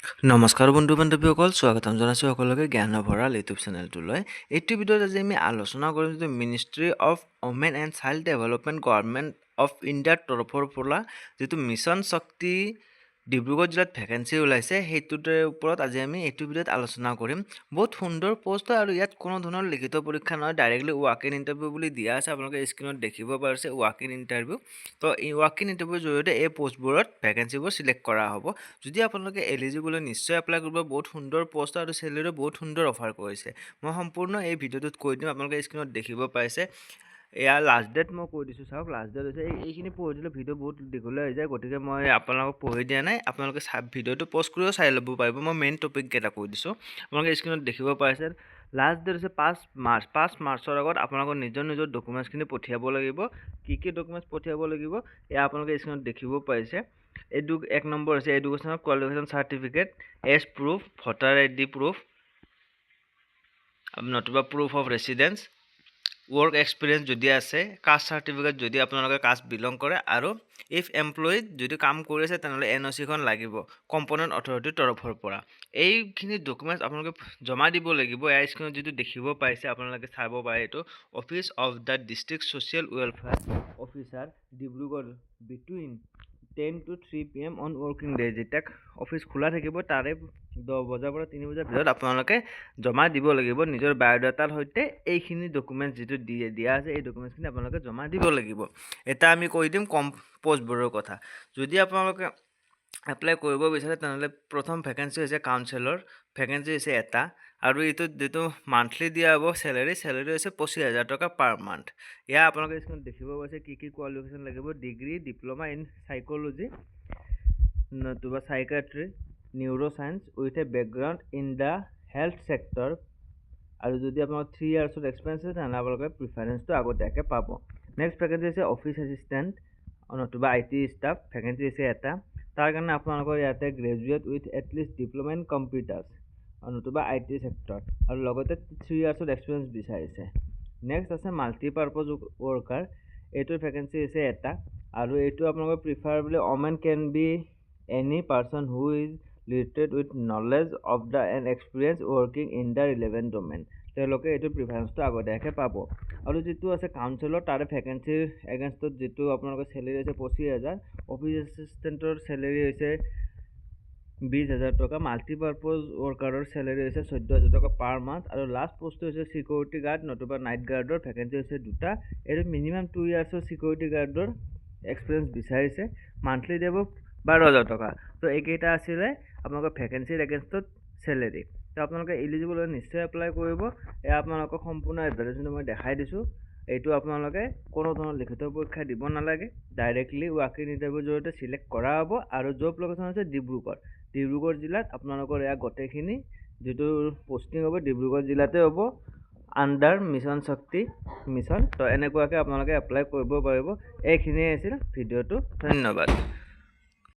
নমস্কাৰ বন্ধু বান্ধৱীসকল, স্বাগতম জনাইছোঁ সকলোকে জ্ঞান ভঁৰাল ইউটিউব চেনেলটোলৈ। এইটো ভিডিঅ'ত আজি আমি আলোচনা কৰিম যে ministry of women and child development government of ইণ্ডিয়াৰ তৰফৰ পৰা যিটো মিছন শক্তি ডিব্ৰুগড় জিলাত ভেকেঞ্চি ওলাইছে সেইটোৰ ওপৰত আজি আমি এইটো ভিডিঅ'ত আলোচনা কৰিম। বহুত সুন্দৰ পোষ্ট আৰু ইয়াত কোনো ধৰণৰ লিখিত পৰীক্ষা নহয়, ডাইৰেক্টলি ৱাক ইন ইণ্টাৰভিউ বুলি দিয়া আছে। আপোনালোকে স্ক্ৰীনত দেখিব পাৰিছে ৱাক ইন ইণ্টাৰভিউ। তো এই ৱাক ইন ইণ্টাৰভিউৰ জৰিয়তে এই পোষ্টবোৰত ভেকেঞ্চিবোৰ চিলেক্ট কৰা হ'ব। যদি আপোনালোকে এলিজিবল হয় নিশ্চয় এপ্লাই কৰিব। বহুত সুন্দৰ পোষ্ট আৰু চেলেৰিও বহুত সুন্দৰ অফাৰ কৰিছে। মই সম্পূৰ্ণ এই ভিডিঅ'টোত কৈ দিম। আপোনালোকে স্ক্ৰীনত দেখিব পাইছে এয়া লাষ্ট ডেট মই কৈ দিছোঁ। চাওক লাষ্ট ডেট হৈছে এইখিনি পঢ়ি দিলে ভিডিঅ' বহুত দীঘলীয়া হৈ যায়, গতিকে মই আপোনালোকক পঢ়ি দিয়া নাই। আপোনালোকে ভিডিঅ'টো পজ কৰিও চাই ল'ব পাৰিব। মই মেইন টপিককেইটা কৈ দিছোঁ। আপোনালোকে স্ক্ৰীনত দেখিব পাইছে লাষ্ট ডেট হৈছে 5 মাৰ্চ। 5 মাৰ্চৰ আগত আপোনালোকৰ নিজৰ ডকুমেণ্টছখিনি পঠিয়াব লাগিব। কি ডকুমেণ্টছ পঠিয়াব লাগিব এয়া আপোনালোকে স্ক্ৰীনত দেখিব পাইছে। এক নম্বৰ হৈছে এডুকেশ্যনৰ qualification certificate age proof, voter ID proof, নতুবা proof of residence, work experience যদি আছে, কাষ্ট চাৰ্টিফিকেট যদি আপোনালোকে কাষ্ট বিলং কৰে, আৰু ইফ এমপ্লয়িড যদি কাম কৰি আছে তেনেহ'লে NOC খন লাগিব কম্পনেণ্ট অথৰিটিৰ তৰফৰ পৰা। এইখিনি ডকুমেণ্টছ আপোনালোকে জমা দিব লাগিব। এয়া স্ক্ৰীনত যিটো দেখিব পাইছে আপোনালোকে চাব পাৰে, এইটো office of the district social welfare officer Dibrugarh between 10 to 3 PM on working day. যেতিয়া অফিচ খোলা থাকিব তাৰে 10 বজাৰ পৰা 3 বজাৰ ভিতৰত আপোনালোকে জমা দিব লাগিব নিজৰ বায়'ডাটাৰ সৈতে। এইখিনি ডকুমেণ্টছ যিটো দিয়া আছে এই ডকুমেণ্টছখিনি আপোনালোকে জমা দিব লাগিব। এটা আমি কৈ দিম পোষ্টবোৰৰ কথা। যদি আপোনালোকে এপ্লাই কৰিব বিচাৰে তেনেহ'লে প্ৰথম ভেকেঞ্চি হৈছে কাউন্সিলৰ, ভেকেঞ্চি হৈছে এটা, আৰু এইটোত যিটো মান্থলি দিয়া হ'ব চেলেৰি হৈছে 25,000 টকা পাৰ মান্থ। এয়া আপোনালোকে স্ক্ৰীনত দেখিব পাইছে কি কোৱালিফিকেশ্যন লাগিব। ডিগ্ৰী, ডিপ্ল'মা ইন চাইক'লজি নতুবা psychiatry, neuroscience with a background in the health sector. আৰু যদি আপোনালোকৰ 3 ইয়াৰ্ছৰ এক্সপিৰিয়েঞ্চ আছে তেনেহ'লে আপোনালোকে প্ৰিফাৰেঞ্চটো আগতীয়াকৈ পাব। নেক্সট ভেকেঞ্চি হৈছে অফিচ এছিষ্টেণ্ট নতুবা IT ষ্টাফ, ভেকেঞ্চি হৈছে এটা। তাৰ কাৰণে আপোনালোকৰ ইয়াতে graduate with at least diploma in computers নতুবা IT ছেক্টৰ, আৰু লগতে 3 ইয়াৰ্ছৰ এক্সপিৰিয়েঞ্চ বিচাৰিছে। নেক্সট আছে মাল্টিপাৰ্পজ ৱৰ্কাৰ, এইটোৰ ভেকেঞ্চি হৈছে এটা, আৰু এইটো আপোনালোকৰ preferably women can be any person who is literate with knowledge of the and experience working in the relevant domain. তেওঁলোকে এইটো প্ৰিফাৰেঞ্চটো আগতীয়াকৈ পাব। আৰু যিটো আছে কাউন্সিলৰ তাৰে ভেকেঞ্চিৰ এগেইনষ্টত যিটো আপোনালোকৰ চেলেৰি হৈছে 25,000, অফিচ এছিষ্টেণ্টৰ চেলেৰি হৈছে 20,000 টকা, মাল্টিপাৰ্পজ ৱৰ্কাৰৰ চেলেৰি হৈছে 14,000 টকা পাৰ মান্থ, আৰু লাষ্ট পোষ্টটো হৈছে চিকিউৰিটি গাৰ্ড নতুবা নাইট গাৰ্ডৰ, ভেকেঞ্চি হৈছে দুটা। এইটো মিনিমাম 2 ইয়াৰ্ছৰ চিকিউৰিটি গাৰ্ডৰ এক্সপিৰিয়েঞ্চ বিচাৰিছে। মান্থলি দিব 12,000 টকা। তো এইকেইটা আছিলে আপোনালোকৰ ভেকেঞ্চিৰ এগেইনষ্টত চেলেৰি। তো আপোনালোকে এলিজিবল হয় নিশ্চয় এপ্লাই কৰিব। এয়া আপোনালোকক সম্পূৰ্ণ এডভাৰটাইজমেণ্ট মই দেখাই দিছোঁ। এইটো আপোনালোকে কোনো ধৰণৰ লিখিত পৰীক্ষা দিব নালাগে, ডাইৰেক্টলি ৱাক ইন ইণ্টাৰভিউৰ জৰিয়তে চিলেক্ট কৰা হ'ব। আৰু জব লোকেশ্যন হৈছে ডিব্ৰুগড় জিলাত আপোনালোকৰ এয়া গোটেইখিনি যিটো পষ্টিং হ'ব ডিব্ৰুগড় জিলাতে হ'ব, আণ্ডাৰ মিছন শক্তি মিছন। তো এনেকুৱাকৈ আপোনালোকে এপ্লাই কৰিব পাৰিব। এইখিনিয়ে আছিল ভিডিঅ'টো। ধন্যবাদ।